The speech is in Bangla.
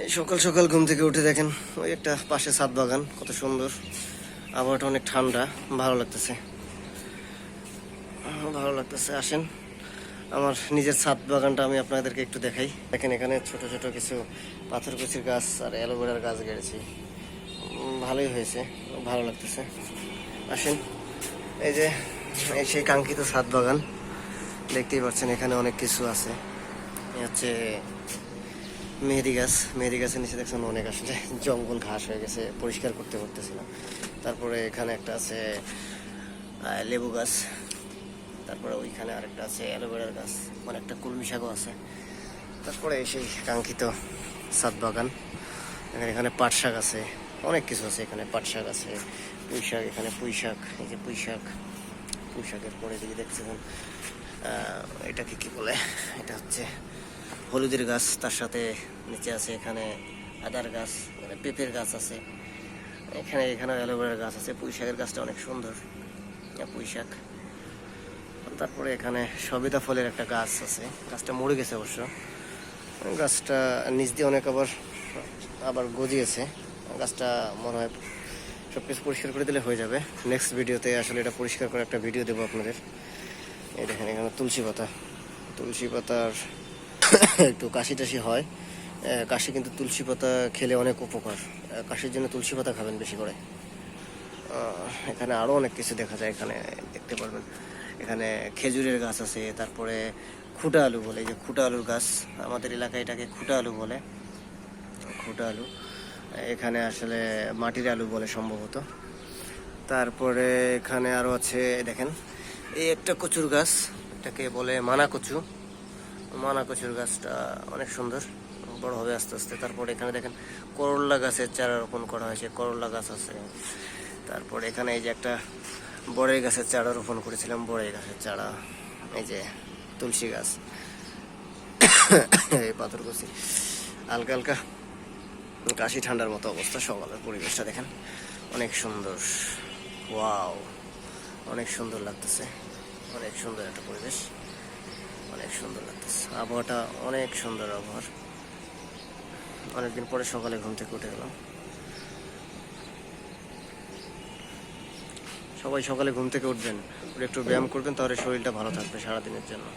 এই সকাল সকাল ঘুম থেকে উঠে দেখেন ওই একটা পাশে ছাদ বাগান, কত সুন্দর। আবহাওয়াটা অনেক ঠান্ডা, ভালো লাগতেছে, ভালো লাগতেছে। আসেন আমার নিজের ছাদ বাগানটা আমি আপনাদেরকে একটু দেখাই। দেখেন এখানে ছোট ছোট কিছু পাথরকুচির গাছ আর অ্যালোভেরার গাছ গেড়েছি, ভালোই হয়েছে, ভালো লাগতেছে। আসেন, এই যে এই সেই কাঙ্ক্ষিত ছাদ বাগান দেখতেই পাচ্ছেন, এখানে অনেক কিছু আছে। হচ্ছে মেহেদি গাছ, মেহেদি গাছের নিচে দেখছেন অনেক আসলে জঙ্গল ঘাস হয়ে গেছে, পরিষ্কার করতে পারতেছিলাম। তারপরে এখানে একটা আছে লেবু গাছ, তারপরে ওইখানে আরেকটা আছে অ্যালোভেরার গাছ, মানে একটা কলমি শাকও আছে। তারপরে সেই কাঙ্ক্ষিত ছাদ বাগান, এখানে পাট শাক আছে, অনেক কিছু আছে। এখানে পাট শাক আছে, পুঁই শাক, এখানে পুঁই শাক, এই যে পুঁই শাক, পুঁই শাকের পরে দিকে দেখছেন এটাকে কি বলে, এটা হচ্ছে হলুদের গাছ, তার সাথে নিচে আছে এখানে আদার গাছ, মানে পেঁপের গাছ আছে। এখানে অ্যালোভেরার গাছ আছে। পুঁই শাকের গাছটা অনেক সুন্দর, পুঁই শাক। তারপরে এখানে সবেদা ফলের একটা গাছ আছে, গাছটা মরে গেছে অবশ্য, গাছটা নিচ দিয়ে অনেক আবার গজিয়েছে। গাছটা মনে হয় সব কিছু পরিষ্কার করে দিলে হয়ে যাবে। নেক্সট ভিডিওতে আসলে এটা পরিষ্কার করে একটা ভিডিও দেবো আপনাদের। এই দেখেন এখানে তুলসী পাতা, তুলসী পাতার একটু কাশি টাশি হয়, কাশি কিন্তু তুলসী পাতা খেলে অনেক উপকার। কাশির জন্য তুলসী পাতা খাবেন বেশি করে। এখানে আরও অনেক কিছু দেখা যায়, এখানে দেখতে পারবেন। এখানে খেজুরের গাছ আছে, তারপরে খুঁটা আলু বলে, এই যে খুঁটা আলুর গাছ, আমাদের এলাকায় এটাকে খুঁটা আলু বলে, খুঁটা আলু। এখানে আসলে মাটির আলু বলে সম্ভবত। তারপরে এখানে আরও আছে, দেখেন এই একটা কচুর গাছ, এটাকে বলে মানা কচু। মানা কচুর গাছটা অনেক সুন্দর, বড় হবে আস্তে আস্তে। তারপরে এখানে দেখেন করল্লা গাছের চারা রোপণ করা হয়েছে, করল্লা গাছ আছে। তারপরে এখানে এই যে একটা বড়ই গাছের চারা রোপণ করেছিলাম, বড়ই গাছের চারা। এই যে তুলসী গাছ, এই পাথরকুচি, হালকা হালকা কাশি ঠান্ডার মতো অবস্থা। সকালের পরিবেশটা দেখেন অনেক সুন্দর, ওয়াও, অনেক সুন্দর লাগতেছে, অনেক সুন্দর একটা পরিবেশ, অনেক সুন্দর লাগতেছে। আবহাওয়াটা অনেক সুন্দর আবহাওয়া। অনেকদিন পরে সকালে ঘুম থেকে উঠে গেলাম। সবাই সকালে ঘুম থেকে উঠবেন, একটু ব্যায়াম করবেন, তাহলে শরীরটা ভালো থাকবে সারাদিনের জন্য।